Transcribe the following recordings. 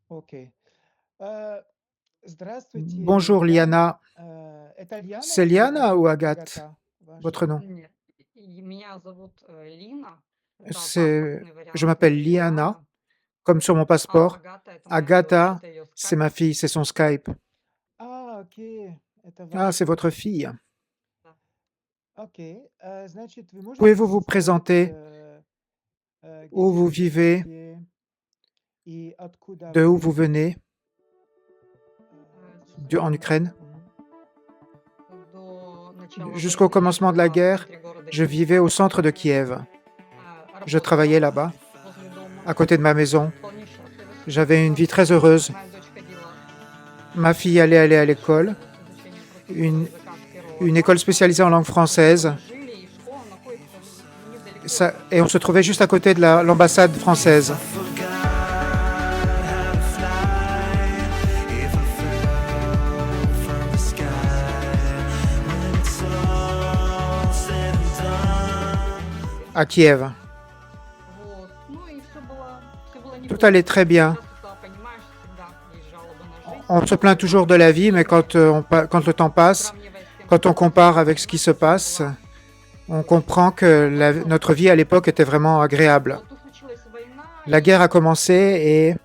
Окей. Э, Здравствуйте, Bonjour Лиляна. Liana. Это Лиана C'est или Liana ou Agathe, Агата ваша? votre nom? Нет, и меня зовут Лина, это C'est, паспортный je вариант m'appelle Liana, Лиляна, comme sur mon а passeport. Агата это моя дочь, Agatha, это ее c'est скайп. ma fille, c'est son Skype. Окей, это Ah, ваша c'est votre дочь. fille. Да. Окей, значит, вы можете Pouvez-vous vous представить, présenter où где vous вы vivez, живете и откуда de où vous вы? venez en Ukraine? Мгм. До начала Jusqu'au войны я commencement de la жила в guerre, центре города je Киева, vivais au centre de Kiev. Je travaillais работала là-bas, возле дома, à côté de ma maison. вполне счастлива J'avais une была. vie très heureuse. Моя дочь ходила Ma fille allait aller à l'école, с изучением французского une, языка с первого une école класса. spécialisée en langue То есть française. мы жили, и школа находится недалеко от Et on se trouvait juste à côté de l'ambassade française. À Kiev. Вот. Ну и все было Tout неплохо. allait très bien. Просто понимаешь, всегда есть жалобы на жизнь. On se plaint toujours de la vie, mais quand le temps passe, Сравнивая с тем, quand on что compare avec у ce qui нас se жизнь passe, была. on comprend que notre vie à l'époque était vraiment agréable. Вот тут случилась война, La guerre a commencé et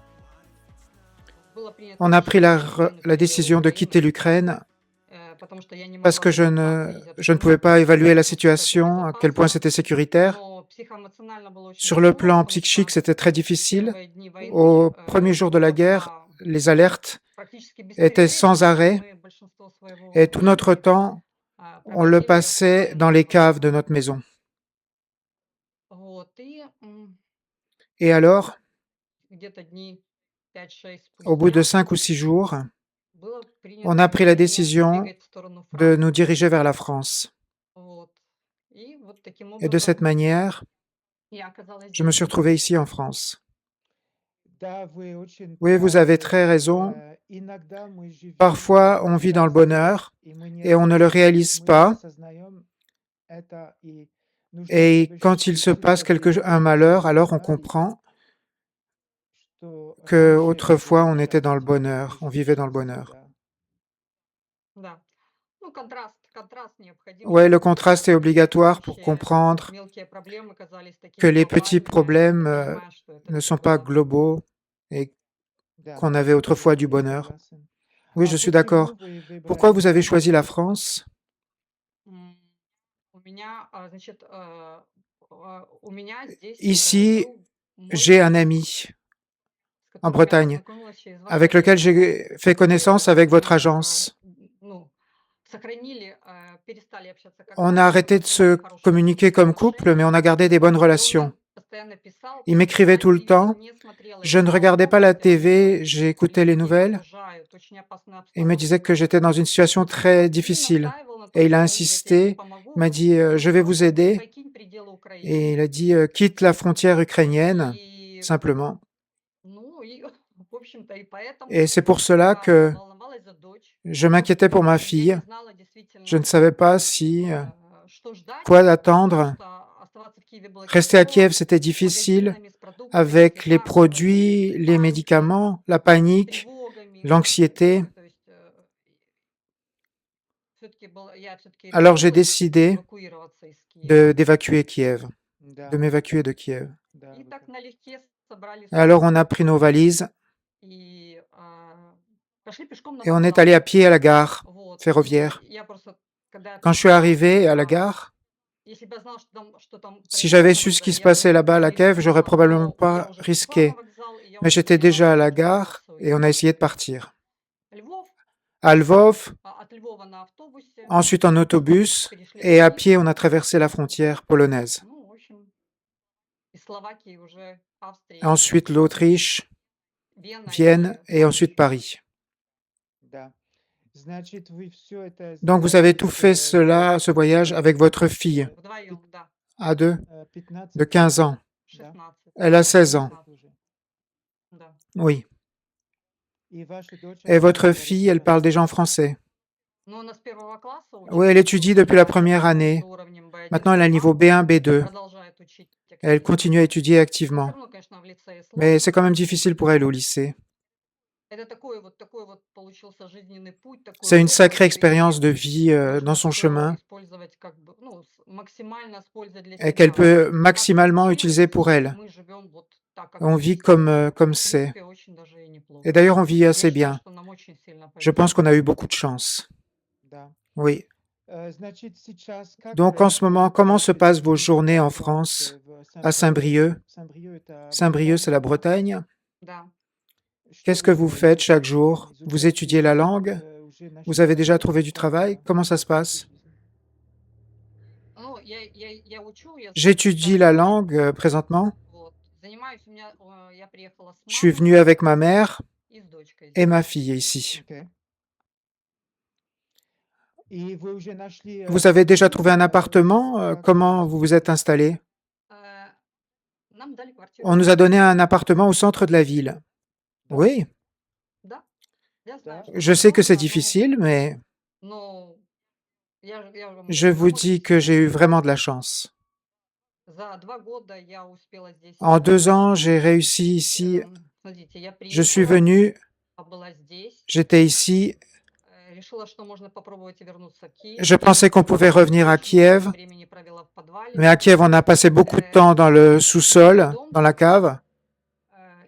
было принято on a pris решение покинуть la пределы décision de quitter Украины, l'Ukraine потому что я не parce могла que быть там je ne физически, pouvais pas évaluer la потому что это situation, à quel point безопасно. c'était sécuritaire. Но психоэмоционально было очень Sur le тяжело, plan потому psychique, что c'était très в difficile. первые дни войны Au premier jour de la Киев guerre, les alertes практически étaient sans бесприветствовали. arrêt Мы большинство своего et tout notre времени temps, on le проводили в passait dans les подземных caves de помещениях. notre maison. Вот. И Et alors, где-то дни 5-6 au bout de спустя 5 ou 6 jours, было on принято a pris la решение décision двигать в сторону de nous Франции. diriger vers la France. Вот. И вот таким Et de образом cette manière, я оказалась je me здесь. suis retrouvé ici en France. Да, вы очень Oui, vous avez правы. très raison. Иногда мы живем Parfois, в on vit dans le счастье, bonheur и мы et on ne le réalise мы не pas. осознаем это, и нужно Et quand il se passe un malheur, alors on comprend что que раньше это autrefois было on était dans le счастье, bonheur, on жизнь vivait dans le счастья, bonheur. да. Да. Ну, контраст необходим, Ouais, le чтобы contraste est понять, что obligatoire pour вообще comprendre мелкие проблемы казались que такими les petits глобальными, а сейчас ты problèmes понимаешь, что это ne sont все pas было. globaux et Да, qu'on avait autrefois du я bonheur. согласен. Oui, А je suis почему d'accord. вы Pourquoi выбрали vous avez choisi la Францию? France? М, значит, у меня здесь Ici, был мой j'ai un друг, ami с en которым я Bretagne познакомилась через вашу avec lequel агентство. j'ai fait Мы connaissance avec votre очень, agence. ну, сохранили, перестали общаться как On a пара, но arrêté de сохранили se хорошие communiquer дружеские comme couple, mais отношения. on a gardé des bonnes И он мне relations. постоянно писал, Il m'écrivait я tout le телевизор temps. не смотрела, Je я ne читала regardais pas la новости, а он TV, говорит, j'écoutais les люди nouvelles окружают, очень опасная et il me обстановка disait в que j'étais Украине. dans une situation très Вот, и difficile. настаивал на Et том, il a что, он говорит, я тебе insisté, помогу, il m'a dit je vais vous просто aider. покинь пределы Украины. Et il a dit quitte la frontière ukrainienne, И, simplement. ну, и, в общем-то, и Et поэтому c'est pour cela я que волновалась за дочь. je m'inquiétais pour ma Я не fille. знала Je ne действительно, savais pas si что ждать, quoi потому attendre. что оставаться в Киеве было Rester à тяжело, Kiev, c'était с difficile магазинами, с продуктами, с avec les лекарствами, produits, с les паникой, médicaments, la с panique, тревогами. l'anxiété. То есть я все-таки Alors j'ai решилась décidé эвакуироваться из Киева. d'évacuer Kiev, de Да, m'évacuer de Kiev. да, И вы так налегке собрали Et alors on a сумки pris nos valises и пошли пешком на et on est allé вокзал. à pied à la gare Вот. И ferroviaire. я просто, когда я Quand je suis пришла, arrivé à la gare, если бы я знала, что там si происходит j'avais на su ce qui вокзале, se я бы, passait наверное, là-bas à даже la не Kiev, j'aurais рискнула. probablement Но я pas уже пришла на risqué. вокзал, и я Mais уже j'étais поняла, déjà что à la нужно gare просто et on a уезжать. essayé de partir. Львов, À Lvov, от Львова на автобусе, ensuite en autobus перешли et à pied границу. on a traversé la frontière polonaise. Ну, в общем, из Словакии уже Австрия, Ensuite l'Autriche, Вена Vienne и et Париж. ensuite Paris. да. Значит, вы все это Donc vous avez сделали tout с fait cela, ce voyage, avec votre fille, Вдвоем, да, à deux, de 15 15 лет, ans. да? 16. Elle a 16 ans. 16 уже. Да. Oui. И ваша дочь, Et она votre говорит fille, elle parle déjà en по-французски? français. Но она с первого класса Oui, учит, elle étudie depuis la première с année. уровнем B1, Maintenant, elle a le B2, niveau B1, B2. продолжает учить Elle активно. continue à étudier Но все activement. равно, конечно, в лицее Mais c'est сложно. quand même difficile pour elle au lycée. Это такой вот получился жизненный путь, такой C'est une опыт, sacrée который expérience тебе de vie dans можно son все chemin использовать как бы, ну, максимально использовать для et qu'elle себя. peut Вот так maximalement utiliser получилось, pour elle. мы живем вот так, как On мы vit есть. comme В c'est. принципе, очень даже и неплохо. Et d'ailleurs, on vit Я assez считаю, bien. что нам очень сильно Je pense повезло. qu'on a eu beaucoup de chance. Да. Oui. Значит, сейчас как Donc en ce moment, происходит comment se passent vos жизнь journées en ситуация France, в à Saint-Brieuc? Saint-Brieuc? Saint-Brieuc, это Saint-Brieuc, c'est Bretagne, la да? Bretagne. Да. Что Qu'est-ce que вы vous faites делаете? chaque jour? Vous Изучаете étudiez la язык, langue? уже Vous нашли avez déjà работу? trouvé du Как travail? Comment ça se ваша passe? жизнь? Ну, я учу язык J'étudie сейчас. la langue présentement. Вот. Занимаюсь, я приехала с Je suis мамой venu avec ma mère и с дочкой et здесь. ma fille ici. Ok. И вы уже нашли Vous avez déjà квартиру? trouvé un appartement? Как Comment vous vous êtes installé? Э, Нам дали квартиру On в nous a центре. donné un appartement au centre de la ville. Да? Oui, Да, я знаю, Да? что je это sais que c'est сложно, difficile, mais но я вам je говорю, vous нам очень dis que j'ai eu повезло. vraiment de la chance. За 2 года я успела здесь En 2 ans, j'ai réussi ici. смотрите, я Je suis приехала, venu, была здесь, j'étais ici. решила, что можно попробовать вернуться в Киев. Je pensais qu'on pouvait revenir à Очень много Kiev, времени провела в подвале. mais à Kiev, on a passé beaucoup de temps dans le sous-sol, dans la cave.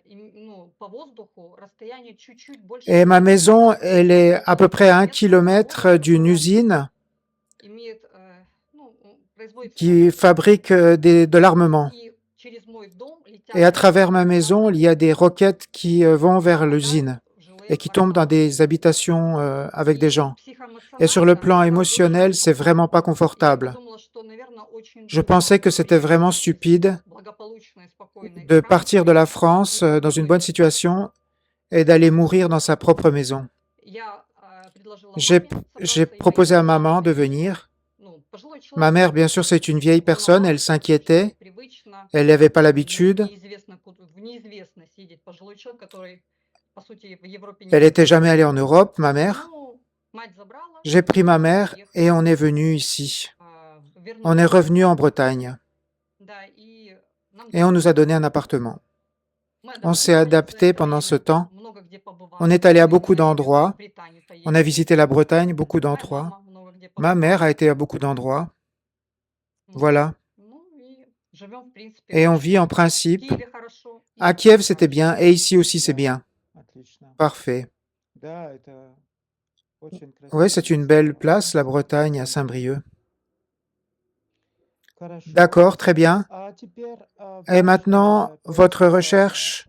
Ну, по воздуху расстояние чуть-чуть больше Et ma maison, километра. elle est à peu près à 1 Местное kilomètre завода, d'une которое usine имеет, ну, производит qui всякое. fabrique de l'armement. И через мой дом летят Et à travers ma ракеты, maison, il y a des roquettes qui vont vers l'usine попадают в жилые et qui tombent dans кварталы. des habitations avec des И gens. Et sur le психоэмоционально plan это очень émotionnel, c'est vraiment pas некомфортно. Я confortable. подумала, что, наверное, очень Je глупо pensais que c'était приехать vraiment из stupide благополучной, спокойной de partir de Франции la и France dans une bonne умереть. situation et d'aller mourir dans sa propre maison. Я предложила J'ai маме j'ai собраться и proposé à поехать. maman Мама, de конечно, venir. ну, пожилой Ma mère, человек, bien sûr, c'est une vieille personne, elle волновалась, очень s'inquiétait, непривычно, elle n'avait pas l'habitude, неизвестно, в неизвестность едет пожилой человек, который, по сути, в Европе не elle n'était jamais allée был. en Europe, ma mère. Ну, мать забрала, J'ai pris ma мы mère et приехали, on est venu ici. On est вернулись в revenu en Британию. Bretagne Да, и нам et on дали nous a donné un квартиру. appartement. Мы On s'est адаптировались за adapté это pendant ce время, temps. много где On побывали. est allé à Ну, beaucoup я имею в виду в d'endroits. Британию-то On a ездили. visité la Bretagne, beaucoup Моя d'endroits. мама много где Ma mère a побывала. été à beaucoup d'endroits. Вот. Voilà. Ну и живем, в принципе, Et on vit en очень. В principe. Киеве хорошо, и À в Kiev, Британии c'était bien хорошо. et ici aussi, c'est Да, bien. отлично. Parfait. Да, это очень Oui, красивое c'est une место. belle place, la Bretagne, à Saint-Brieuc. Хорошо. D'accord, très bien. А теперь Et maintenant, ваша votre поиск recherche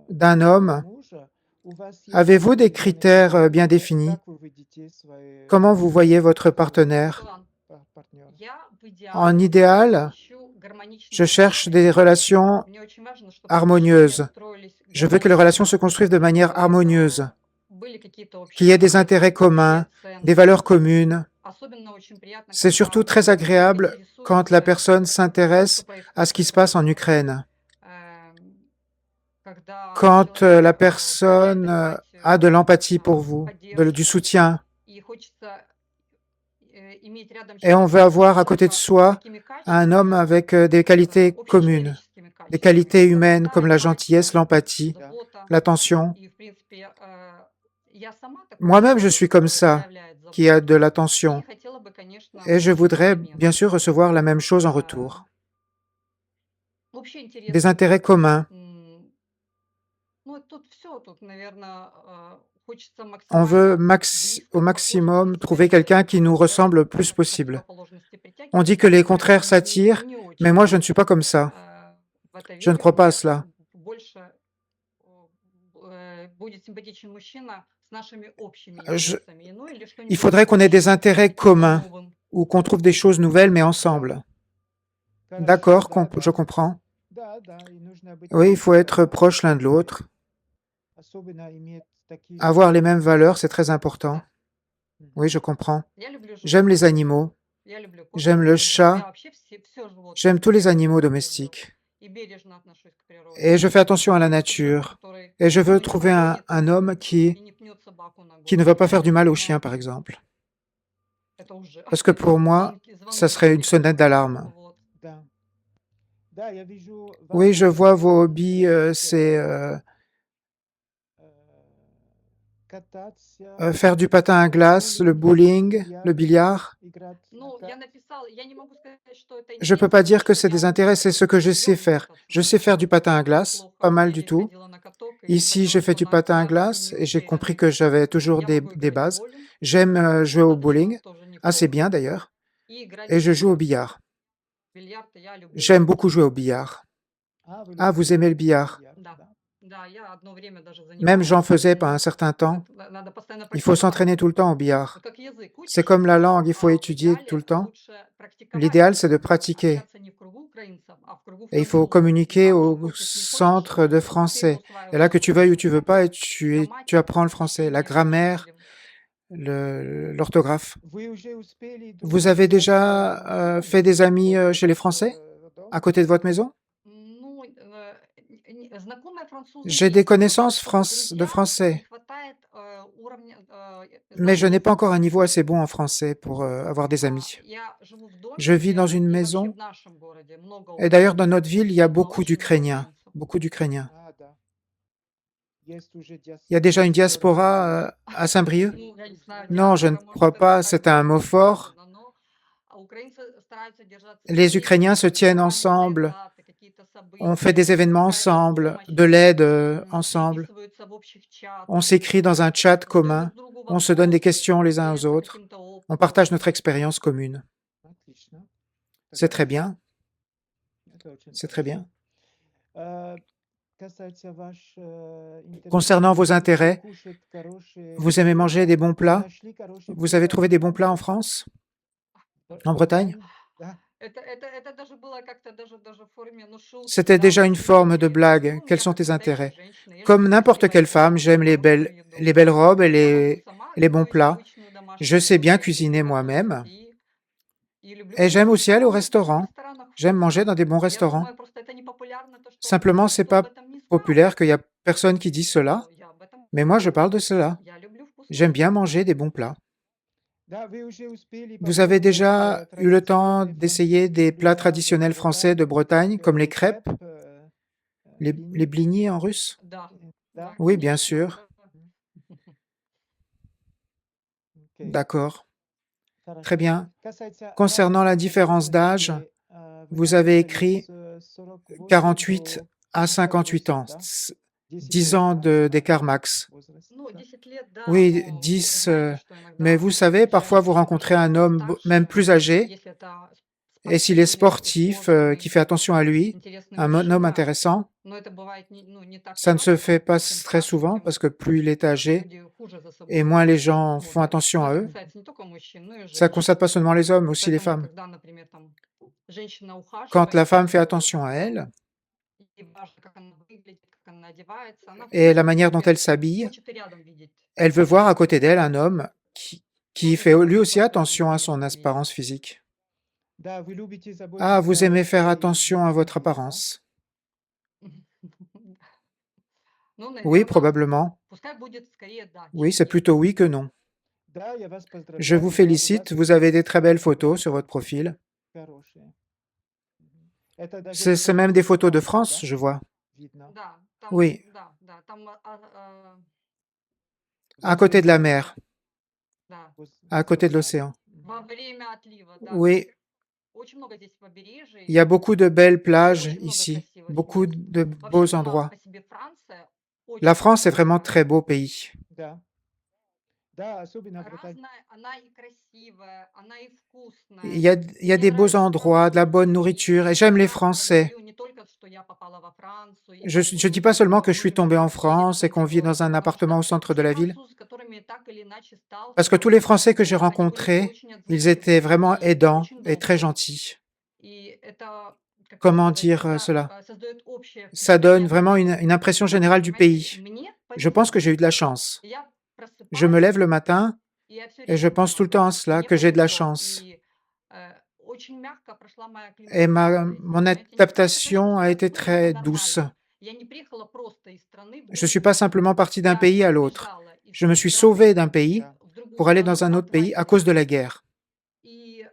d'un homme. мужа. У вас есть Avez-vous des определенные critères критерии? bien définis? Как вы видите Comment vous voyez votre своего partenaire? партнера? Я в En идеале idéal, ищу гармоничные je cherche des отношения. relations Мне очень важно, чтобы harmonieuses. отношения строились Je veux que les relations se гармонично, construisent de manière harmonieuse, были какие-то qu'il y общие ait des intérêts ценности, communs, общие des valeurs ценности. communes. Особенно очень приятно, C'est когда surtout très agréable quand la personne s'intéresse à ce qui se passe en Ukraine, quand la personne a de l'empathie pour vous, du soutien. Et on veut avoir à côté de soi un homme avec des qualités communes, des qualités humaines comme la gentillesse, l'empathie, l'attention. Moi-même, je suis comme ça, qui a de l'attention. Et je voudrais bien sûr recevoir la même chose en retour. Des intérêts communs. On veut au maximum trouver quelqu'un qui nous ressemble le plus possible. On dit que les contraires s'attirent, mais moi je ne suis pas comme ça. Je ne crois pas à cela. Il faudrait qu'on ait des intérêts communs ou qu'on trouve des choses nouvelles mais ensemble. D'accord, je comprends. Oui, il faut être proche l'un de l'autre. Avoir les mêmes valeurs, c'est très important. Oui, je comprends. J'aime les animaux. J'aime le chat. J'aime tous les animaux domestiques. Et je fais attention à la nature. Et je veux trouver un homme qui ne va pas faire du mal aux chiens, par exemple. Parce que pour moi, ça serait une sonnette d'alarme. Да, я вижу Oui, ваши je vois vos интересы, hobbies, c'est faire du patin à glace, le bowling, le billard. Ну, я написала, я не могу сказать, что это Je ne peux pas dire que c'est интересно, des intérêts, c'est ce que je sais faire. Je sais faire du patin à glace, плохо. pas mal Я du tout. ходила на каток и Ici, j'ai поняла, fait что du у нас patin à не glace et j'ai уверены. compris que j'avais toujours Я des могу играть в bases. боулинг, J'aime jouer au достаточно bowling, тоже assez неплохо. bien d'ailleurs, И играть et в je joue au бильярд. billard. Бильярд я люблю. J'aime beaucoup jouer au billard. Ah, vous aimez le billard? Да. Да, я одно время даже Même занималась. j'en faisais pendant un certain temps. Надо постоянно Il faut практиковать. s'entraîner tout le temps au billard. Вот как язык C'est учишь, comme la langue, il faut в étudier tout le идеале temps. лучше практиковать, L'idéal, c'est de pratiquer. общаться не в кругу украинцев, а в кругу Et il faut французов. communiquer Там уже au хочешь, не хочешь, centre de ты français. его Et là, que tu veuilles ou tu veux pas, et tu грамматика, apprends le français, la чтение, grammaire, слушание. l'orthographe. Vous avez déjà fait des amis chez les Français, à côté de votre maison? Ну, знакомые французы J'ai des есть, connaissances чтобы de друзья, français, не хватает уровня mais je n'ai знакомств. pas encore un niveau assez bon en français pour avoir des amis. Я живу в доме, Je vis dans une и вообще maison, в нашем городе много et d'ailleurs dans украинцев, notre ville, il y a но beaucoup очень мало d'Ukrainiens, украинцев. beaucoup d'Ukrainiens. Il Il y a déjà une diaspora à Saint-Brieuc? Ну, я не знаю, Non, je ne диаспора, crois может, pas, это c'est так un mot fort. сказано, но украинцы стараются держаться Les вместе, Ukrainiens se tiennent нормальные ensemble, даты, какие-то on события, fait des événements какая-то ensemble, помощь, de l'aide ensemble, переписываются в общих on чатах, s'écrit dans un chat задают commun, друг другу on se donne des вопросы, questions les uns aux делятся autres, каким-то on опытом. partage notre expérience commune. C'est très bien, c'est très bien. Concernant vos intérêts, vous aimez manger des bons plats? Vous avez trouvé des bons plats en France? En Bretagne? Это даже было как-то даже в форме, ну, шутки, C'était да, déjà вот une какие forme de интересные. blague. Ну, Quels я sont как tes настоящая intérêts? женщина, я Comme люблю n'importe quelle красивое femme, j'aime хорошую еду. les belles robes et Я могу сама les bons готовить plats. обычную Je домашнюю sais bien еду, cuisiner готовить, moi-même. и люблю Et j'aime ходить в aussi aller au рестораны, в restaurant. ресторанах J'aime manger вкусно. dans des bons Я restaurants. думаю, просто это не популярно, то, что Simplement, c'est никто об pas этом не populaire, знает. qu'il n'y a personne qui dit cela. Я об этом Mais moi, je говорю. parle de cela. Я люблю J'aime вкусную bien еду. manger des bons plats. Vous avez déjà eu le temps d'essayer des plats traditionnels français de Bretagne, comme les crêpes, les blinis en russe? Да, да, Oui, bien конечно, sûr. да. D'accord. Très bien. Concernant la différence d'âge, vous avez écrit 48 à 58 ans, 10 ans d'écart max. Ну, 10 лет, да, Oui, но 10, знаете, что mais иногда vous savez, parfois vous женщины rencontrez un даже homme même старше, plus âgé, если это et s'il est спортивный, sportif, ухоженный, qui fait attention à lui, интересный un homme мужчина, intéressant, но это бывает не так ça ne se часто, fait pas чем très старше, souvent, тем parce que plus il est âgé, люди хуже за et собой moins les gens font смотрят. attention à Это eux. касается не только мужчин, но и Ça ne женщин. concerne pas seulement les hommes, aussi les Поэтому, femmes. когда, например, там женщина Quand la ухаживает, femme fait attention à elle, и важно, как она выглядит, как она одевается, она, в et la принципе, manière dont elle s'habille, хочет и рядом видеть. elle veut voir à côté d'elle un homme qui fait lui aussi attention à son apparence physique. Ah, vous aimez faire attention à votre apparence? Ну, Oui, наверное, probablement. пускай будет скорее да, Oui, чем c'est нет. plutôt oui que non. Je vous félicite, vous avez des très belles photos sur votre profil. C'est même des photos de France, je vois. Да, там, Oui, да, там, à côté de la mer, да, à côté de l'océan. во время отлива, да. Oui, Очень много здесь побережий, il y a beaucoup de belles plages очень много ici, красивых beaucoup мест. de Вообще beaux сама endroits. по себе Франция La очень France est vraiment красивая. très beau pays. Разная, она и красивая, она и вкусная. Il y a Мне des beaux нравится endroits, de la bonne французский, nourriture, et и j'aime les я Français. говорю не только, что я попала во Францию, и Je там ne dis pas seulement que je suis мы tombé en едем France et qu'on vit в dans un потому appartement au что centre de все la ville, французы, с которыми я так или иначе parce que tous les сталкивалась, Français que j'ai они были rencontrés, очень ils étaient отзывчивые vraiment и aidants очень et très добрые. gentils. И это, как Comment сказать, dire это cela? создает общее Ça donne впечатление vraiment отношения. une impression générale du Понимаете, pays. мне Je pense que повезло. j'ai eu de la chance. Я Je me просыпаюсь, lève le matin и я все et je время pense tout le думаю, temps à cela, мне que j'ai de la повезло. chance. И очень мягко прошла моя Et акклиматизация здесь, mon понимаете. Не потому что, adaptation a конечно, été было très douce. нормально. Я не приехала просто из страны в Je ne suis другую. pas simplement partie d'un Я pays à l'autre. бежала из Je me suis страны sauvée d'un pays в другую pour aller страну dans un autre от pays à войны. cause de la guerre. И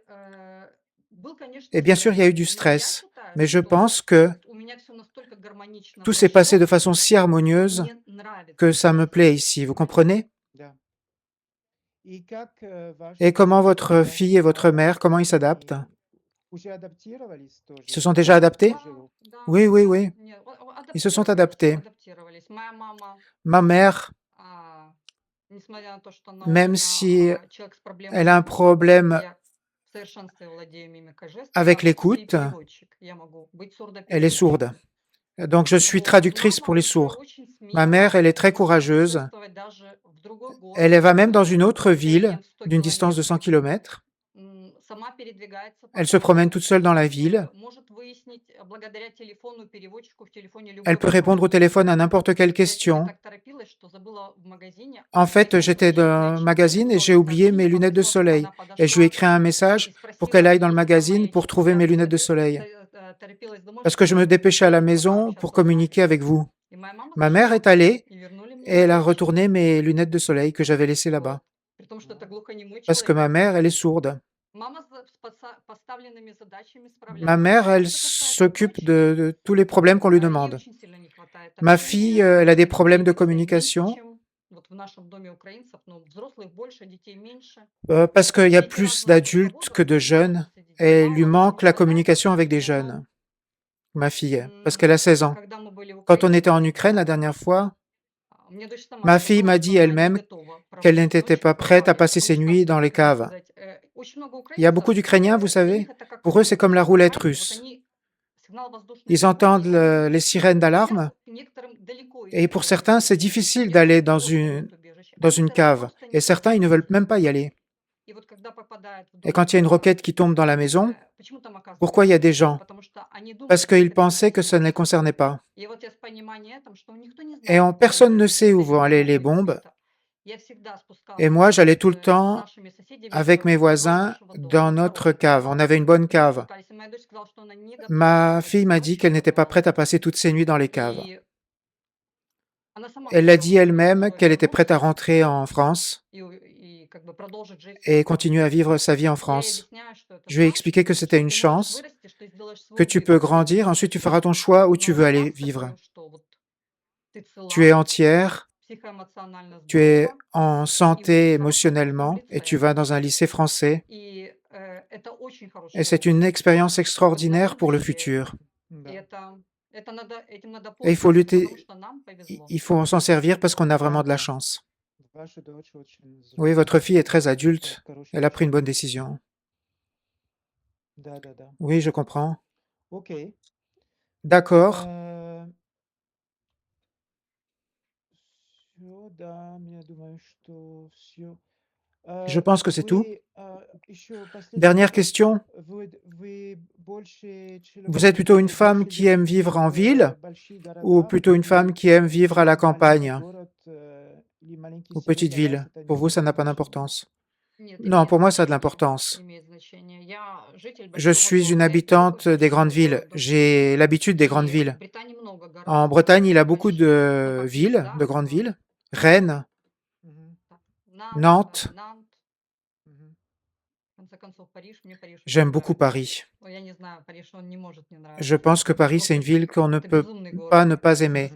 был, конечно, Et bien sûr, il y a eu du стресс. Но я stress, считаю, mais je что pense que вот у меня все настолько гармонично tout s'est passé прошло, de façon si что harmonieuse мне нравится que ça me здесь. plaît ici. Vous comprenez? Et comment votre fille et votre mère, comment ils s'adaptent? Ils se sont déjà adaptés? Oui, oui, oui. Ils se sont adaptés. Ma mère, même si elle a un problème avec l'écoute, elle est sourde. Donc, je suis traductrice pour les sourds. Ma mère, elle est très courageuse. Elle va même dans une autre ville d'une distance de 100 km. Elle se promène toute seule dans la ville. Elle peut répondre au téléphone à n'importe quelle question. En fait, j'étais dans un magazine et j'ai oublié mes lunettes de soleil. Et je lui ai écrit un message pour qu'elle aille dans le magazine pour trouver mes lunettes de soleil. Parce que je me dépêchais à la maison pour communiquer avec vous. Ma mère est allée et elle a retourné mes lunettes de soleil que j'avais laissées là-bas. Parce que ma mère, elle est sourde. Ma mère, elle s'occupe de tous les problèmes qu'on lui demande. Ma fille, elle a des problèmes de communication parce qu'il y a plus d'adultes que de jeunes et il lui manque la communication avec des jeunes. Ma fille, parce qu'elle a 16 ans. Quand on était en Ukraine la dernière fois, ma fille m'a dit elle-même qu'elle n'était pas prête à passer ses nuits dans les caves. Il y a beaucoup d'Ukrainiens, vous savez, pour eux c'est comme la roulette russe. Ils entendent les sirènes d'alarme et pour certains c'est difficile d'aller dans une cave et certains ils ne veulent même pas y aller. Et quand il y a une roquette qui tombe dans la maison, pourquoi il y a des gens? Parce qu'ils pensaient que ça ne les concernait pas. Et personne ne sait où vont aller les bombes. Et moi, j'allais tout le temps avec mes voisins dans notre cave. On avait une bonne cave. Ma fille m'a dit qu'elle n'était pas prête à passer toutes ses nuits dans les caves. Elle l'a dit elle-même qu'elle était prête à rentrer en France et continuer à vivre sa vie en France. Je lui ai expliqué que c'était une chance, que tu peux grandir, ensuite tu feras ton choix où tu veux aller vivre. Tu es entière, tu es en santé émotionnellement et tu vas dans un lycée français. Et c'est une expérience extraordinaire pour le futur. Et il faut lutter, il faut s'en servir parce qu'on a vraiment de la chance. Oui, votre fille est très adulte, elle a pris une bonne décision. Oui, je comprends. D'accord. Je pense que c'est tout. Dernière question. Vous êtes plutôt une femme qui aime vivre en ville ou plutôt une femme qui aime vivre à la campagne ou petite ville? Pour vous, ça n'a pas d'importance? Non, pour moi, ça a de l'importance. Je suis une habitante des grandes villes. J'ai l'habitude des grandes villes. En Bretagne, il y a beaucoup de villes, de grandes villes. Rennes, Nantes. J'aime beaucoup Paris. Je pense que Paris, c'est une ville qu'on ne peut pas ne pas aimer.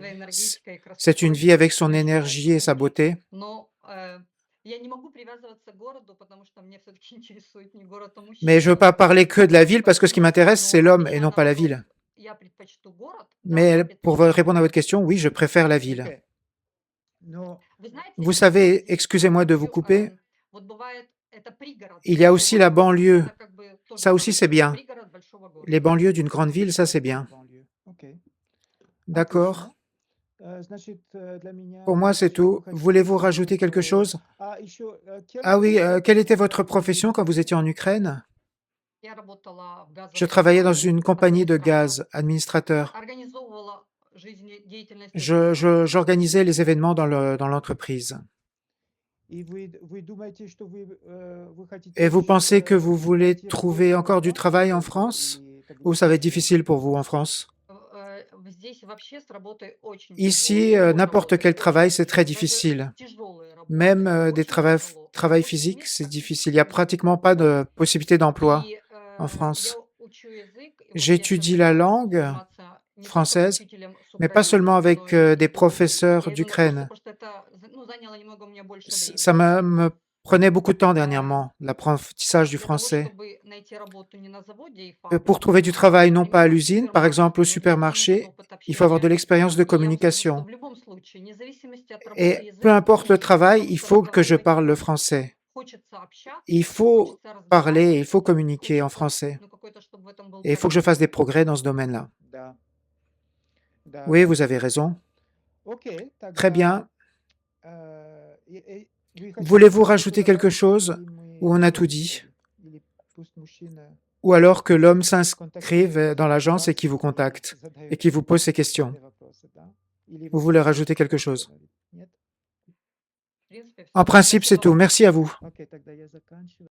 C'est une vie avec son énergie et sa beauté. Mais je ne veux pas parler que de la ville parce que ce qui m'intéresse, c'est l'homme et non pas la ville. Mais pour répondre à votre question, oui, je préfère la ville. Vous savez, excusez-moi de vous couper, il y a aussi la banlieue. Ça aussi, c'est bien. Les banlieues d'une grande ville, ça, c'est bien. D'accord. Pour moi, c'est tout. Voulez-vous rajouter quelque chose? Ah oui, quelle était votre profession quand vous étiez en Ukraine? Je travaillais dans une compagnie de gaz, administrateur. J'organisais les événements dans l'entreprise. Et vous pensez que vous voulez trouver encore du travail en France? Ou ça va être difficile pour vous en France? Ici, n'importe quel travail, c'est très difficile. Même des travails physiques, c'est difficile. Il n'y a pratiquement pas de possibilité d'emploi en France. J'étudie la langue française, mais pas seulement avec des professeurs d'Ukraine. Ça me prenait beaucoup de temps dernièrement, l'apprentissage du Для того, français. чтобы найти работу не на заводе и Pour фабрике, trouver du а, travail, non pas à например, в l'usine, par exemple au супермаркете, необходимо supermarché, опыт il faut avoir de общения. l'expérience de И я узнала, что communication. в любом случае, вне зависимости от работы, Et язык peu importe le нужен, travail, il хочется faut que je разговаривать parle le хочется. français. Хочется общаться, Il faut хочется parler, il разговаривать, faut communiquer en хочется, français. ну, какой-то, чтобы в этом был Et il faut que je fasse прогресс. des progrès dans ce domaine-là. Да. Да, Oui, да. vous avez raison. Окей, Très тогда bien. вы хотите Voulez-vous что-то rajouter quelque добавить, chose или мы ou on a tout можем dit? говорить? Или пусть мужчина Ou alors que l'homme s'inscrive контактирует dans l'agence et вас qui vous и contacte et задает qui vous pose ces questions? эти вопросы, да? Или Vous вы voulez хотите rajouter quelque что-то chose? добавить? Нет? В принципе, En все. principe, c'est Спасибо tout. вам. Merci à vous. Окей, тогда я заканчиваю.